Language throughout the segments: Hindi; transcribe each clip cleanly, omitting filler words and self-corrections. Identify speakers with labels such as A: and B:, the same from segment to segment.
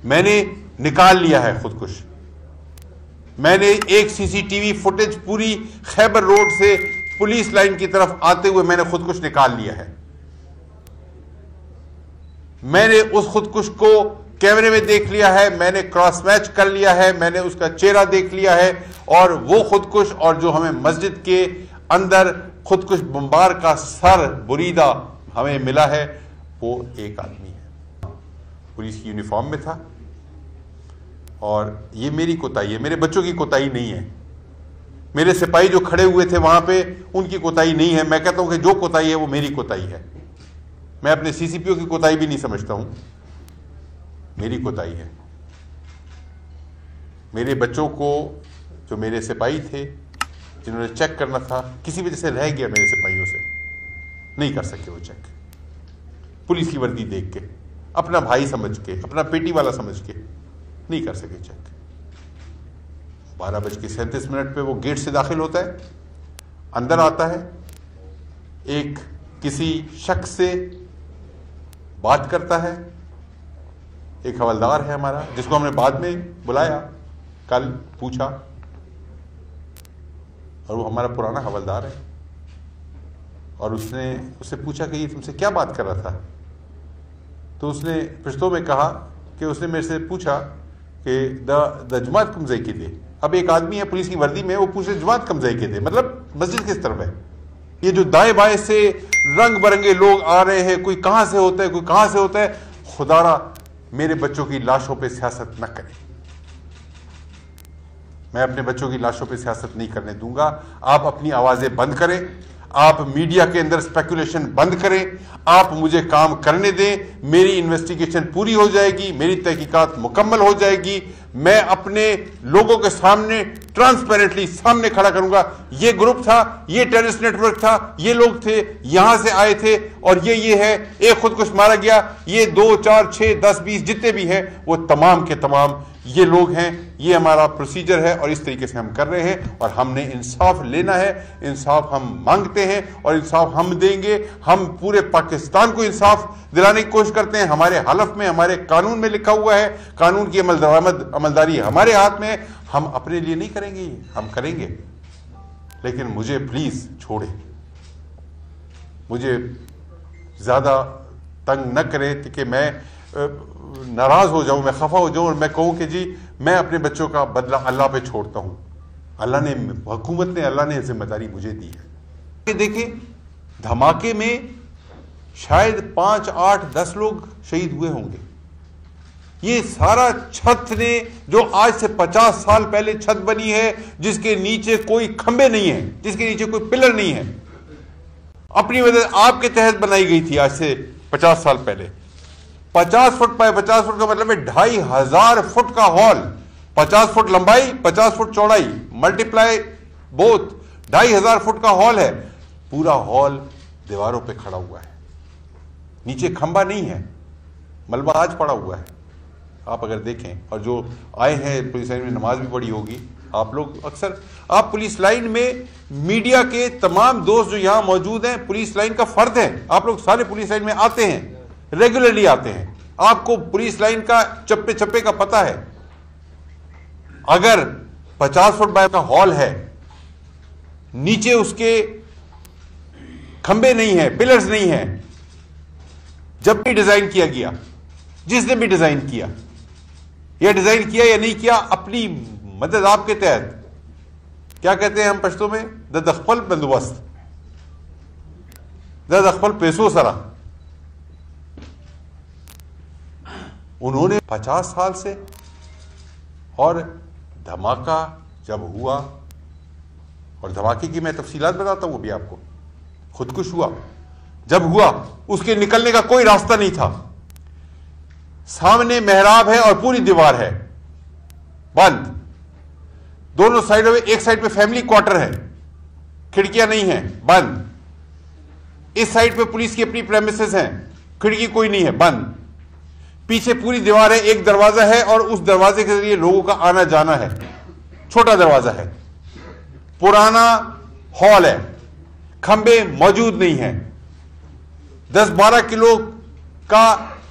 A: मैंने निकाल लिया है खुदकुश। मैंने एक सीसीटीवी फुटेज पूरी खैबर रोड से पुलिस लाइन की तरफ आते हुए मैंने खुदकुश निकाल लिया है। मैंने उस खुदकुश को कैमरे में देख लिया है, मैंने क्रॉस मैच कर लिया है, मैंने उसका चेहरा देख लिया है। और वो खुदकुश और जो हमें मस्जिद के अंदर खुदकुश बम्बार का सर बुरीदा हमें मिला है, वो एक आदमी है, पुलिस की यूनिफॉर्म में था। और ये मेरी कोताही है, मेरे बच्चों की कोताही नहीं है। मेरे सिपाही जो खड़े हुए थे वहां पे, उनकी कोताही नहीं है। मैं कहता हूं कि जो कोताही है वो मेरी कोताही है। मैं अपने सीसीपीओ की कोताही भी नहीं समझता हूं, मेरी कोताही है। मेरे बच्चों को, जो मेरे सिपाही थे जिन्होंने चेक करना था, किसी वजह से रह गया मेरे सिपाहियों से, नहीं कर सके वो चेक। पुलिस की वर्दी देख के, अपना भाई समझ के, अपना पेटी वाला समझ के नहीं कर सके चेक। 12:37 पे वो गेट से दाखिल होता है, अंदर आता है, एक किसी शख्स से बात करता है। एक हवलदार है हमारा, जिसको हमने बाद में बुलाया, कल पूछा, और वो हमारा पुराना हवलदार है। और उससे पूछा कि ये तुमसे क्या बात कर रहा था। तो उसने पश्तो में कहा कि उसने मेरे से पूछा कि द जमात कम ज़ायके दे। अब एक आदमी है पुलिस की वर्दी में, वो पूछे जमात कम ज़ायके दे, मतलब मस्जिद किस तरफ है। ये जो दाएं बाएं से रंग बिरंगे लोग आ रहे हैं, कोई कहां से होता है, कोई कहां से होता है। खुदारा मेरे बच्चों की लाशों पे सियासत न करें। मैं अपने बच्चों की लाशों पे सियासत नहीं करने दूंगा। आप अपनी आवाजें बंद करें, आप मीडिया के अंदर स्पेकुलेशन बंद करें, आप मुझे काम करने दें। मेरी इन्वेस्टिगेशन पूरी हो जाएगी, मेरी तहकीकात मुकम्मल हो जाएगी। मैं अपने लोगों के सामने ट्रांसपेरेंटली सामने खड़ा करूंगा, ये ग्रुप था, ये टेररिस्ट नेटवर्क था, ये लोग थे, यहां से आए थे, और ये है, एक खुदकुश मारा गया, ये 2, 4, 6, 10, 20 जितने भी हैं, वो तमाम के तमाम ये लोग हैं। ये हमारा प्रोसीजर है और इस तरीके से हम कर रहे हैं। और हमने इंसाफ लेना है, इंसाफ हम मांगते हैं और इंसाफ हम देंगे। हम पूरे पाकिस्तान को इंसाफ दिलाने की कोशिश करते हैं। हमारे हलफ में, हमारे कानून में लिखा हुआ है, कानून की अमलदारी हमारे हाथ में है। हम अपने लिए नहीं करेंगे, हम करेंगे, लेकिन मुझे प्लीज छोड़े, मुझे ज्यादा तंग न करें कि मैं नाराज हो जाऊं, मैं खफा हो जाऊं और मैं कहूं कि जी मैं अपने बच्चों का बदला अल्लाह पे छोड़ता हूं। अल्लाह ने, हुकूमत ने, अल्लाह ने जिम्मेदारी मुझे दी है। देखिए, धमाके में शायद 5, 8, 10 लोग शहीद हुए होंगे। ये सारा छत ने, जो आज से 50 साल पहले छत बनी है, जिसके नीचे कोई खंबे नहीं है, जिसके नीचे कोई पिलर नहीं है, अपनी वजह आपके तहत बनाई गई थी आज से 50 साल पहले। 50 फुट बाय 50 फुट का मतलब है 2500 फुट का हॉल, 50 फुट लंबाई, 50 फुट चौड़ाई, मल्टीप्लाई बोथ, 2500 फुट का हॉल है। पूरा हॉल दीवारों पे खड़ा हुआ है, नीचे खंबा नहीं है, मलबा आज पड़ा हुआ है। आप अगर देखें, और जो आए हैं पुलिस लाइन में, नमाज भी पढ़ी होगी आप लोग अक्सर। आप पुलिस लाइन में, मीडिया के तमाम दोस्त जो यहां मौजूद हैं, पुलिस लाइन का फर्द है। आप लोग सारे पुलिस लाइन में आते हैं, रेगुलरली आते हैं, आपको पुलिस लाइन का चप्पे चप्पे का पता है। अगर 50 फुट बाय का हॉल है, नीचे उसके खंबे नहीं है, पिलर्स नहीं है, जब भी डिजाइन किया गया, जिसने भी डिजाइन किया, या डिजाइन किया या नहीं किया, अपनी मदद आपके तहत, क्या कहते हैं हम पश्तो में, द दखपल बंदोबस्त, द दखपल पेशो सरा। उन्होंने 50 साल से, और धमाका जब हुआ, और धमाके की मैं तफसीलात बताता हूं अभी आपको, खुदकुश हुआ, जब हुआ उसके निकलने का कोई रास्ता नहीं था। सामने मेहराब है और पूरी दीवार है बंद, दोनों साइडों में, एक साइड पे फैमिली क्वार्टर है, खिड़कियां नहीं है, बंद। इस साइड पे पुलिस की अपनी प्रेमिसेस हैं, खिड़की कोई नहीं है, बंद। पीछे पूरी दीवार है, एक दरवाजा है और उस दरवाजे के जरिए लोगों का आना जाना है, छोटा दरवाजा है, पुराना हॉल है, खंबे मौजूद नहीं है, 10-12 किलो का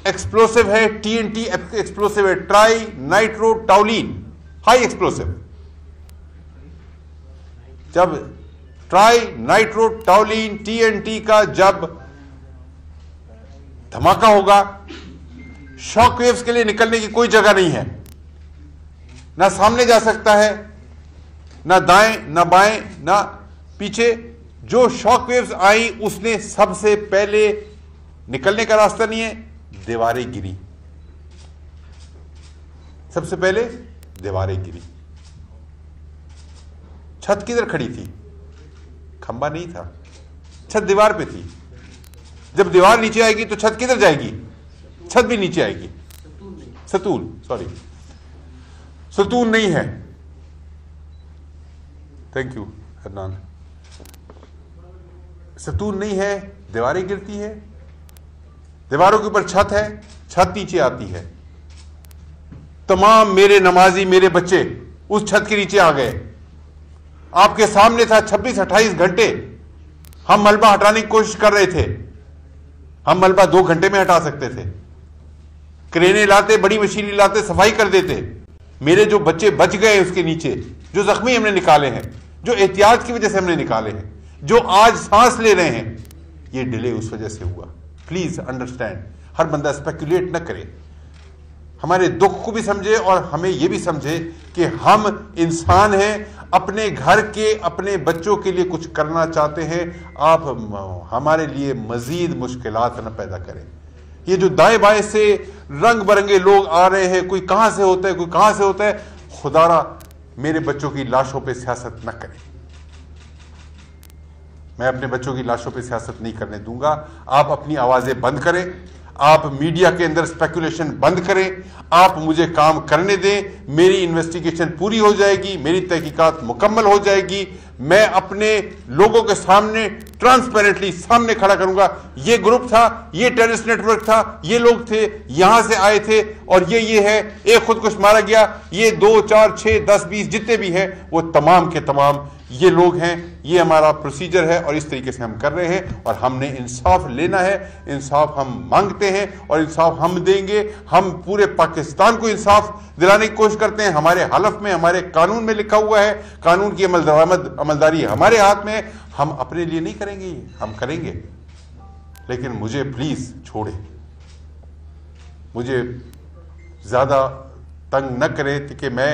A: एक्सप्लोसिव है, TNT एक्सप्लोसिव है, ट्राई नाइट्रो टाउलिन, हाई एक्सप्लोसिव। जब ट्राई नाइट्रो टाउलिन TNT का जब धमाका होगा, शॉक वेव्स के लिए निकलने की कोई जगह नहीं है, ना सामने जा सकता है, ना दाएं ना बाएं ना पीछे। जो शॉक वेव्स आई उसने सबसे पहले निकलने का रास्ता नहीं है, दीवारें गिरी, सबसे पहले दीवारें गिरी। छत किधर खड़ी थी? खंबा नहीं था, छत दीवार पे थी। जब दीवार नीचे आएगी तो छत किधर जाएगी? छत भी नीचे आएगी। सतून नहीं है। Thank you Adnan. सतून नहीं है, दीवारें गिरती है, दीवारों के ऊपर छत है, छत नीचे आती है। तमाम मेरे नमाजी, मेरे बच्चे उस छत के नीचे आ गए। आपके सामने था 26-28 घंटे हम मलबा हटाने की कोशिश कर रहे थे। हम मलबा 2 घंटे में हटा सकते थे। क्रेने लाते, बड़ी मशीनें लाते, सफाई कर देते। मेरे जो बच्चे बच गए उसके नीचे, जो जख्मी हमने निकाले हैं, जो एहतियात की वजह से हमने निकाले हैं, जो आज सांस ले रहे हैं, ये डिले उस वजह से हुआ। Please understand. हर बंदा स्पेकुलेट न करे, हमारे दुख को भी समझे और हमें यह भी समझे कि हम इंसान हैं, अपने घर के, अपने बच्चों के लिए कुछ करना चाहते हैं। आप हमारे लिए मजीद मुश्किलात न पैदा करें। ये जो दाएं बाएं से रंग बिरंगे लोग आ रहे हैं, कोई कहां से होता है, कोई कहां से होता है, खुदारा मेरे बच्चों की लाशों पे सियासत न करें। मैं अपने बच्चों की लाशों पे सियासत नहीं करने दूंगा। आप अपनी आवाजें बंद करें, आप मीडिया के अंदर स्पेकुलेशन बंद करें, आप मुझे काम करने दें। मेरी इन्वेस्टिगेशन पूरी हो जाएगी, मेरी तहकीकात मुकम्मल हो जाएगी। मैं अपने लोगों के सामने ट्रांसपेरेंटली सामने खड़ा करूंगा, ये ग्रुप था, ये टेररिस्ट नेटवर्क था, ये लोग थे, यहां से आए थे और ये है, एक खुदकुश मारा गया, ये 2, 4, 6, 10, 20 जितने भी हैं वो तमाम के तमाम ये लोग हैं। ये हमारा प्रोसीजर है और इस तरीके से हम कर रहे हैं और हमने इंसाफ लेना है। इंसाफ हम मांगते हैं और इंसाफ हम देंगे। हम पूरे पाकिस्तान को इंसाफ दिलाने की कोशिश करते हैं। हमारे हलफ में, हमारे कानून में लिखा हुआ है, कानून की अमलदारी हमारे हाथ में है। हम अपने लिए नहीं करेंगे, ये हम करेंगे, लेकिन मुझे प्लीज छोड़े, मुझे ज्यादा तंग न करें कि मैं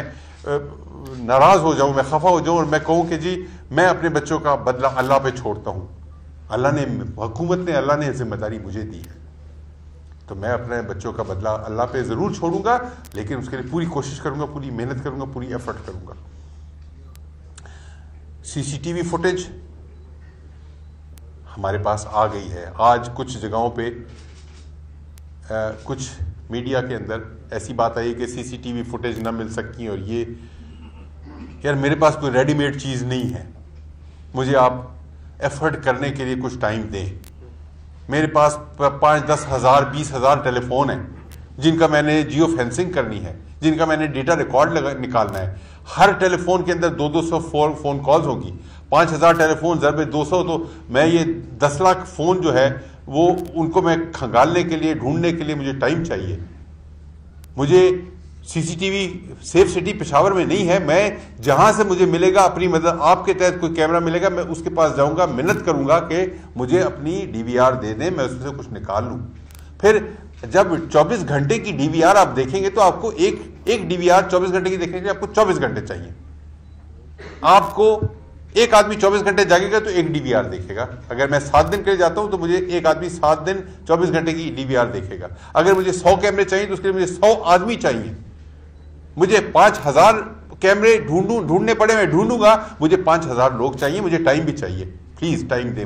A: नाराज हो जाऊं, मैं खफा हो जाऊं और मैं कहूं कि जी मैं अपने बच्चों का बदला अल्लाह पे छोड़ता हूं। अल्लाह ने, हुकूमत ने, अल्लाह ने जिम्मेदारी मुझे दी है, तो मैं अपने बच्चों का बदला अल्लाह पे जरूर छोड़ूंगा, लेकिन उसके लिए पूरी कोशिश करूंगा, पूरी मेहनत करूंगा, पूरी एफर्ट करूंगा। CCTV फुटेज हमारे पास आ गई है। आज कुछ जगहों पे कुछ मीडिया के अंदर ऐसी बात आई कि CCTV फुटेज ना मिल सकती और ये, यार मेरे पास कोई रेडीमेड चीज़ नहीं है, मुझे आप एफर्ट करने के लिए कुछ टाइम दें। मेरे पास 5-10 हज़ार 20 हज़ार टेलीफोन हैं जिनका मैंने जियो फेंसिंग करनी है, जिनका मैंने डेटा रिकॉर्ड निकालना है। हर टेलीफोन के अंदर 200 फोन कॉल्स होगी। 5000 टेलीफोन ज़रबे 200, तो मैं ये 10 लाख फ़ोन जो है वो उनको मैं खंगालने के लिए, ढूंढने के लिए मुझे टाइम चाहिए। मुझे CCTV सेफ सिटी पेशावर में नहीं है। मैं जहां से मुझे मिलेगा, अपनी मदद, आपके तहत कोई कैमरा मिलेगा, मैं उसके पास जाऊंगा, मिन्नत करूंगा कि मुझे अपनी DVR दे दें, मैं उसमें से कुछ निकाल लूं। फिर जब 24 घंटे की DVR आप देखेंगे तो आपको एक DVR 24 घंटे की देखने के लिए आपको 24 घंटे चाहिए। आपको एक आदमी 24 घंटे जागेगा तो एक DVR देखेगा। अगर मैं 7 दिन के लिए जाता हूं तो मुझे एक आदमी 7 दिन 24 घंटे की DVR देखेगा। अगर मुझे 100 कैमरे चाहिए तो उसके लिए मुझे 100 आदमी चाहिए। मुझे 5000 कैमरे ढूंढने पड़े, मैं ढूंढूंगा, मुझे 5000 लोग चाहिए, मुझे टाइम भी चाहिए। प्लीज टाइम दें,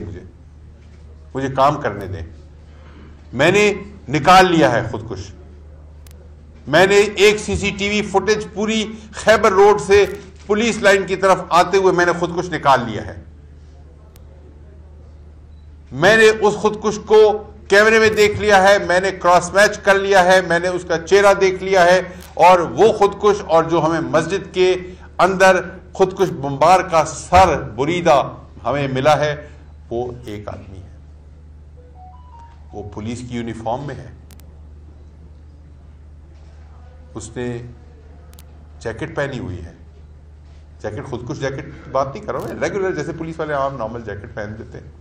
A: मुझे काम करने दें। मैंने निकाल लिया है खुदकुश। मैंने एक CCTV फुटेज पूरी खैबर रोड से पुलिस लाइन की तरफ आते हुए मैंने खुदकुश निकाल लिया है। मैंने उस खुदकुश को कैमरे में देख लिया है, मैंने क्रॉस मैच कर लिया है, मैंने उसका चेहरा देख लिया है। और वो खुदकुश और जो हमें मस्जिद के अंदर खुदकुश बम्बार का सर बुरीदा हमें मिला है, वो एक आदमी है, वो पुलिस की यूनिफॉर्म में है, उसने जैकेट पहनी हुई है, जैकेट खुदकुश जैकेट की बात नहीं कर रहा हूँ, रेगुलर जैसे पुलिस वाले आम नॉर्मल जैकेट पहन देते हैं।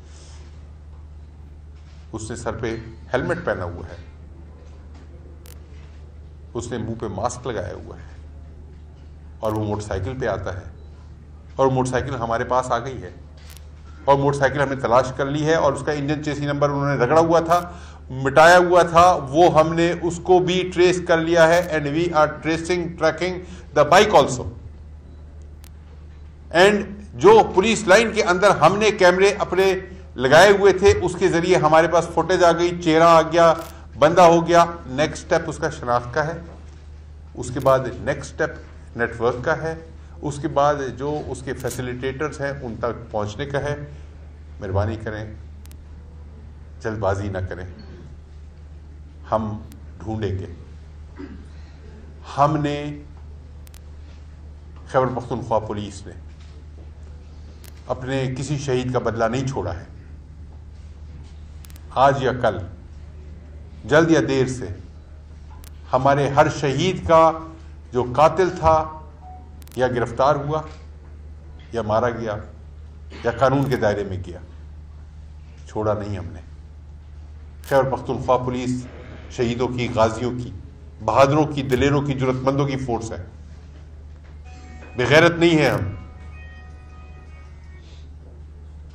A: उसने सर पे हेलमेट पहना हुआ है, उसने मुंह पे मास्क लगाया हुआ है और वो मोटरसाइकिल पे आता है और मोटरसाइकिल हमारे पास आ गई है और मोटरसाइकिल हमने तलाश कर ली है और उसका इंजन चेसी नंबर उन्होंने रगड़ा हुआ था, मिटाया हुआ था, वो हमने उसको भी ट्रेस कर लिया है and we are tracking the bike also. And जो पुलिस लाइन के अंदर हमने कैमरे अपने लगाए हुए थे उसके जरिए हमारे पास फुटेज आ गई, चेहरा आ गया, बंदा हो गया। नेक्स्ट स्टेप उसका शनाख्त का है, उसके बाद नेक्स्ट स्टेप नेटवर्क का है, उसके बाद जो उसके फैसिलिटेटर्स हैं उन तक पहुंचने का है। मेहरबानी करें, जल्दबाजी ना करें, हम ढूंढेंगे। हमने खैबर पख्तूनख्वा पुलिस ने अपने किसी शहीद का बदला नहीं छोड़ा है। आज या कल, जल्द या देर से, हमारे हर शहीद का जो कातिल था या गिरफ्तार हुआ या मारा गया या कानून के दायरे में गया, छोड़ा नहीं हमने। खैबर पख्तूनख्वा पुलिस शहीदों की, गाजियों की, बहादुरों की, दिलेरों की, जुर्रतमंदों की फोर्स है। बेगैरत नहीं है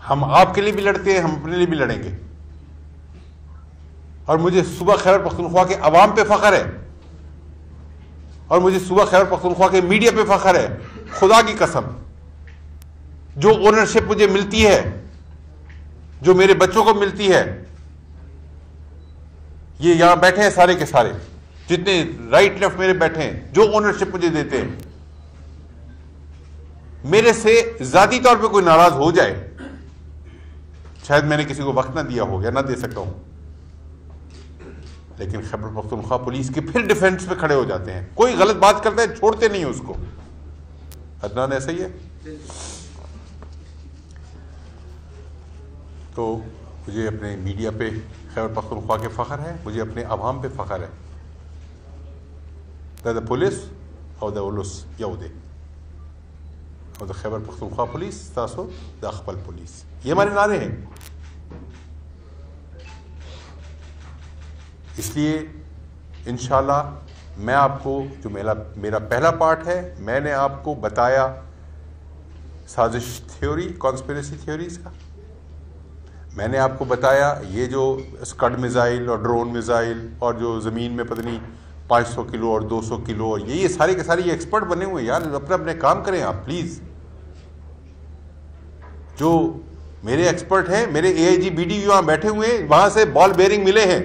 A: हम आपके लिए भी लड़ते हैं, हम अपने लिए भी लड़ेंगे। और मुझे सुबह खैबर पख्तूनख्वा के अवाम पे फख्र है और मुझे सुबह खैबर पख्तूनख्वा के मीडिया पे फख्र है। खुदा की कसम, जो ओनरशिप मुझे मिलती है, जो मेरे बच्चों को मिलती है, ये यहां बैठे हैं सारे के सारे, जितने राइट लेफ्ट मेरे बैठे हैं, जो ओनरशिप मुझे देते हैं, मेरे से जाती तौर पे कोई नाराज हो जाए, शायद मैंने किसी को वक्त ना दिया हो या ना दे सकता हूं, लेकिन खैबर पख्तूनख्वा पुलिस के फिर डिफेंस पे खड़े हो जाते हैं। कोई गलत बात करता है छोड़ते नहीं उसको। अदनान ऐसा ही है। तो मुझे अपने मीडिया पे खैबर पख्तूनख्वा के फख्र है, मुझे अपने अवाम पे फख्र है। द पुलिस और द उलुस यहूदे और द खैबर पख्तूनख्वा पुलिस तासो द अखबल पुलिस, ये हमारे नारे हैं। इसलिए इंशाल्लाह मैं आपको, जो मेरा पहला पार्ट है, मैंने आपको बताया साजिश थ्योरी, कॉन्स्पिरेसी थ्योरीज का। मैंने आपको बताया ये जो स्कड मिसाइल और ड्रोन मिसाइल और जो ज़मीन में पता नहीं 500 किलो और 200 किलो और ये सारे के सारे ये एक्सपर्ट बने हुए हैं यार। अपने अपने काम करें आप प्लीज़। जो मेरे एक्सपर्ट हैं, मेरे AIG BDU वहाँ बैठे हुए हैं, वहाँ से बॉल बेयरिंग मिले हैं,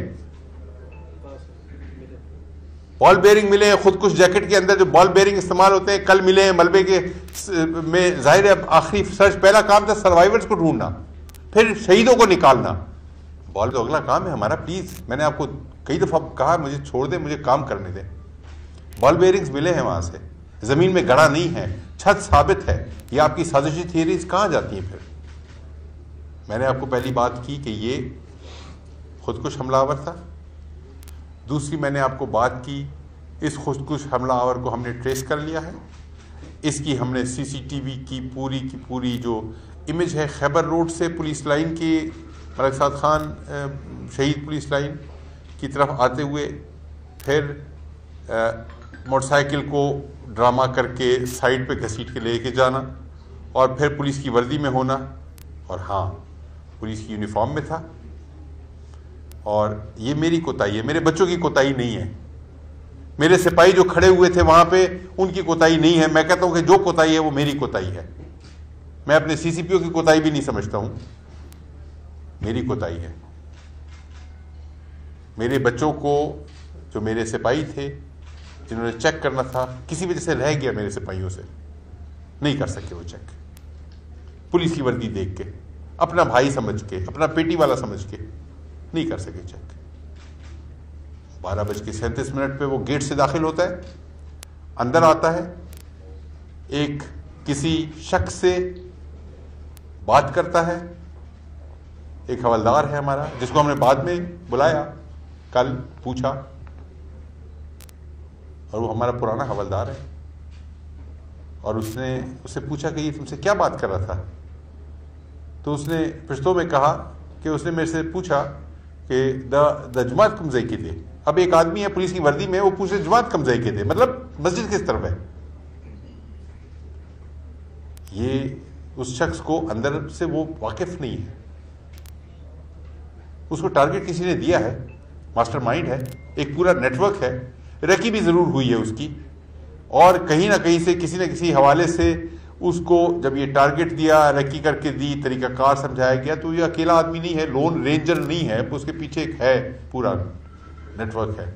A: बॉल बेयरिंग मिले हैं। खुदकुश जैकेट के अंदर जो बॉल बेयरिंग इस्तेमाल होते हैं कल मिले हैं मलबे के में। जाहिर है आखिरी सर्च, पहला काम था सर्वाइवर्स को ढूंढना, फिर शहीदों को निकालना। बॉल तो अगला काम है हमारा। प्लीज, मैंने आपको कई दफा कहा मुझे छोड़ दें, मुझे काम करने दें। बॉल बेयरिंग्स मिले हैं वहां से, जमीन में गड़ा नहीं है, छत साबित है। ये आपकी साजिशी थियरीज कहां जाती हैं फिर? मैंने आपको पहली बात की कि ये खुदकुश हमलावर था। दूसरी मैंने आपको बात की, इस खुदकुश हमलावर को हमने ट्रेस कर लिया है। इसकी हमने CCTV की पूरी जो इमेज है, खैबर रोड से पुलिस लाइन की, मलिक साद खान शहीद पुलिस लाइन की तरफ आते हुए, फिर मोटरसाइकिल को ड्रामा करके साइड पे घसीट के लेके जाना और फिर पुलिस की वर्दी में होना। और हाँ, पुलिस की यूनिफॉर्म में था। और ये मेरी कोताही है, मेरे बच्चों की कोताही नहीं है। मेरे सिपाही जो खड़े हुए थे वहां पे, उनकी कोताही नहीं है। मैं कहता हूं कि जो कोताही है वो मेरी कोताही है। मैं अपने CCPO की कोताही भी नहीं समझता हूं, मेरी कोताही है। मेरे बच्चों को, जो मेरे सिपाही थे जिन्होंने चेक करना था, किसी वजह से रह गया मेरे सिपाहियों से, नहीं कर सके वो चेक। पुलिस की वर्दी देख के, अपना भाई समझ के, अपना पेटी वाला समझ के नहीं कर सके चेक। 12:37 पे वो गेट से दाखिल होता है, अंदर आता है, एक किसी शख्स से बात करता है। एक हवलदार है हमारा, जिसको हमने बाद में बुलाया, कल पूछा और वो हमारा पुराना हवलदार है। और उससे पूछा कि ये तुमसे क्या बात कर रहा था? तो उसने पश्तो में कहा कि उसने मेरे से पूछा कि द जमात कम ज़ई थे। अब एक आदमी है पुलिस की वर्दी में, वो पूछे जमात कम ज़ई थे, मतलब मस्जिद किस तरफ है। ये उस शख्स को अंदर से वो वाकिफ नहीं है, उसको टारगेट किसी ने दिया है, मास्टरमाइंड है, एक पूरा नेटवर्क है, रकी भी जरूर हुई है उसकी, और कहीं ना कहीं से किसी न किसी हवाले से उसको जब ये टारगेट दिया, रकी करके दी, तरीकाकार समझाया गया, तो ये अकेला आदमी नहीं है, लोन रेंजर नहीं है, उसके पीछे एक है पूरा नेटवर्क है,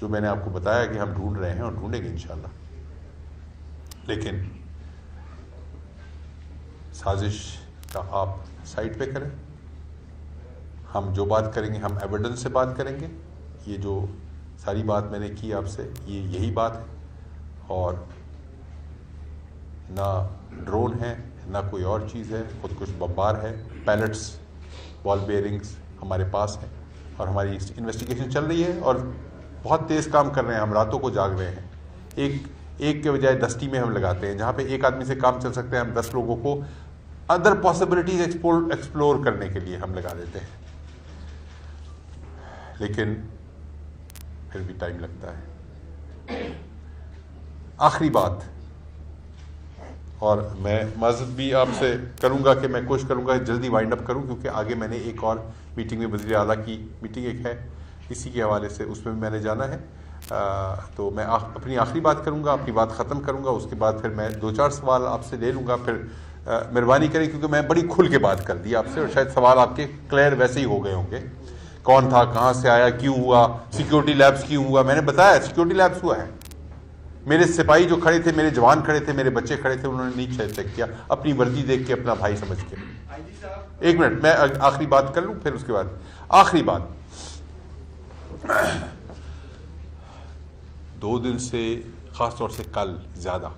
A: जो मैंने आपको बताया कि हम ढूंढ रहे हैं और ढूंढेंगे इंशाल्लाह। लेकिन साजिश का आप साइड पे करें, हम जो बात करेंगे हम एविडेंस से बात करेंगे। ये जो सारी बात मैंने की आपसे, ये यही बात है, और ना ड्रोन है ना कोई और चीज़ है, खुद कुछ बम्बार है, पैलेट्स, बॉल बेयरिंग्स हमारे पास हैं, और हमारी इन्वेस्टिगेशन चल रही है और बहुत तेज़ काम कर रहे हैं, हम रातों को जाग रहे हैं। एक के बजाय 10 टीमें हम लगाते हैं, जहाँ पे एक आदमी से काम चल सकते हैं, हम 10 लोगों को अदर पॉसिबिलिटीज एक्सप्लोर करने के लिए हम लगा देते हैं। लेकिन फिर भी टाइम लगता है। आखिरी बात, और मैं माज़रत भी आपसे करूंगा कि मैं कोशिश करूंगा जल्दी वाइंड अप करूं, क्योंकि आगे मैंने एक और मीटिंग में वज़ीर आला की मीटिंग एक है, इसी के हवाले से उसमें भी मैंने जाना है। तो मैं अपनी आखिरी बात करूंगा, अपनी बात ख़त्म करूंगा, उसके बाद फिर मैं 2-4 सवाल आपसे ले लूँगा। फिर मेहरबानी करें, क्योंकि मैं बड़ी खुल के बात कर दी आपसे, और शायद सवाल आपके क्लियर वैसे ही हो गए होंगे। कौन था, कहाँ से आया, क्यों हुआ, सिक्योरिटी लैब्स क्यों हुआ, मैंने बताया सिक्योरिटी लैब्स हुआ है। मेरे सिपाही जो खड़े थे, मेरे जवान खड़े थे, मेरे बच्चे खड़े थे, उन्होंने नहीं चेक किया, अपनी वर्दी देख के, अपना भाई समझ के। एक मिनट, मैं आखिरी बात कर लूं, फिर उसके बाद आखिरी बात। 2 दिन से, खास तौर से कल ज्यादा,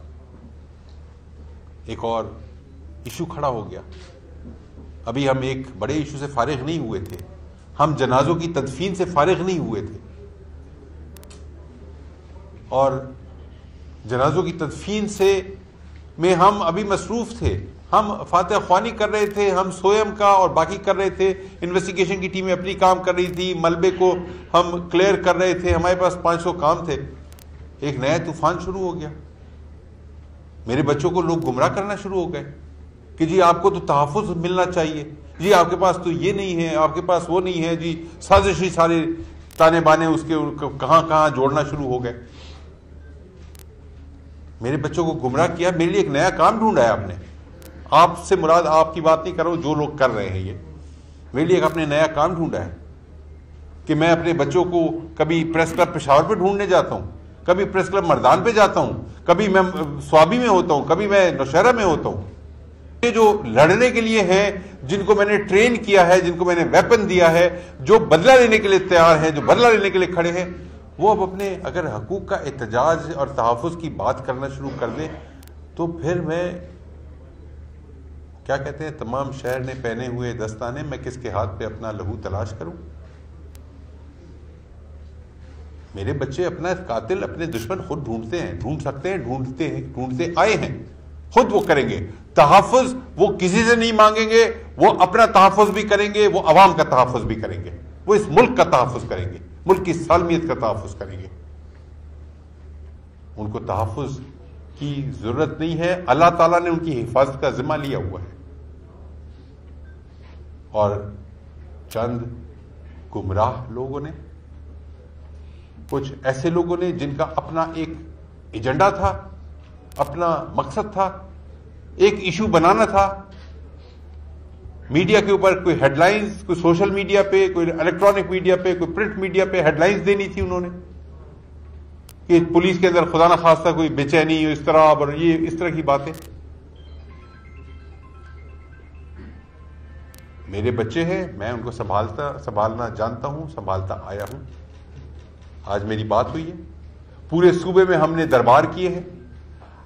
A: एक और इशू खड़ा हो गया। अभी हम एक बड़े इशू से फारिग नहीं हुए थे, हम जनाजों की तदफीन से फारिग नहीं हुए थे, और जनाजों की तदफीन से में हम अभी मसरूफ थे। हम फातिहा ख्वानी कर रहे थे, हम सोयम का और बाकी कर रहे थे, इन्वेस्टिगेशन की टीमें अपनी काम कर रही थी, मलबे को हम क्लियर कर रहे थे, हमारे पास 500 काम थे। एक नया तूफान शुरू हो गया, मेरे बच्चों को लोग गुमराह करना शुरू हो गए कि जी आपको तो तहफ़्फ़ुज़ मिलना चाहिए, जी आपके पास तो ये नहीं है, आपके पास वो नहीं है, जी साजिशी सारे ताने बाने उसके कहाँ कहाँ जोड़ना शुरू हो गए। मेरे बच्चों को गुमराह किया, मेरे लिए एक नया काम ढूंढा है आपने। आपसे मुराद आपकी बात नहीं कर रहा हूं, जो लोग कर रहे हैं ये, मेरे लिए एक आपने नया काम ढूंढा है कि मैं अपने बच्चों को कभी प्रेस क्लब पेशावर पे ढूंढने जाता हूं, कभी प्रेस क्लब मर्दान पे जाता हूं, कभी मैं स्वाबी में होता हूं, कभी मैं नौशहरा में होता हूं। ये जो लड़ने के लिए हैं, जिनको मैंने ट्रेन किया है, जिनको मैंने वेपन दिया है, जो बदला लेने के लिए तैयार हैं, जो बदला लेने के लिए खड़े हैं, वो अब अपने अगर हकूक का एहतजाज और तहफ़्फ़ुज़ की बात करना शुरू कर दें, तो फिर मैं क्या कहते हैं, तमाम शहर ने पहने हुए दस्ताने, मैं किसके हाथ पे अपना लहू तलाश करूं। मेरे बच्चे अपना कातिल, अपने दुश्मन खुद ढूंढते हैं, ढूंढ सकते हैं, ढूंढते आए हैं, खुद वो करेंगे। तहफ़्फ़ुज़ वो किसी से नहीं मांगेंगे, वो अपना तहफ़्फ़ुज़ भी करेंगे, वो अवाम का तहफ़्फ़ुज़ भी करेंगे, वो इस मुल्क का तहफ़्फ़ुज़ करेंगे, मुल्क की सालमियत का तहफ़्फ़ुज़ करेंगे। उनको तहफ़्फ़ुज़ की जरूरत नहीं है, अल्लाह ताला ने उनकी हिफाजत का जिम्मा लिया हुआ है। और चंद गुमराह लोगों ने, कुछ ऐसे लोगों ने जिनका अपना एक एजेंडा था, अपना मकसद था, एक इशू बनाना था, मीडिया के ऊपर कोई हेडलाइंस, कोई सोशल मीडिया पे, कोई इलेक्ट्रॉनिक मीडिया पे, कोई प्रिंट मीडिया पे हेडलाइंस देनी थी उन्होंने कि पुलिस के अंदर खुदा ना खास्ता कोई बेचैनी, इस तरह और ये इस तरह की बातें। मेरे बच्चे हैं, मैं उनको संभालना जानता हूं, संभालता आया हूं। आज मेरी बात हुई है, पूरे सूबे में हमने दरबार किए हैं,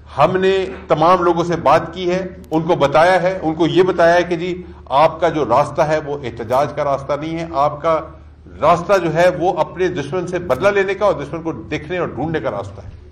A: हमने तमाम लोगों से बात की है, उनको बताया है, उनको यह बताया है कि जी आपका जो रास्ता है वो एहतजाज का रास्ता नहीं है, आपका रास्ता जो है वो अपने दुश्मन से बदला लेने का और दुश्मन को देखने और ढूंढने का रास्ता है।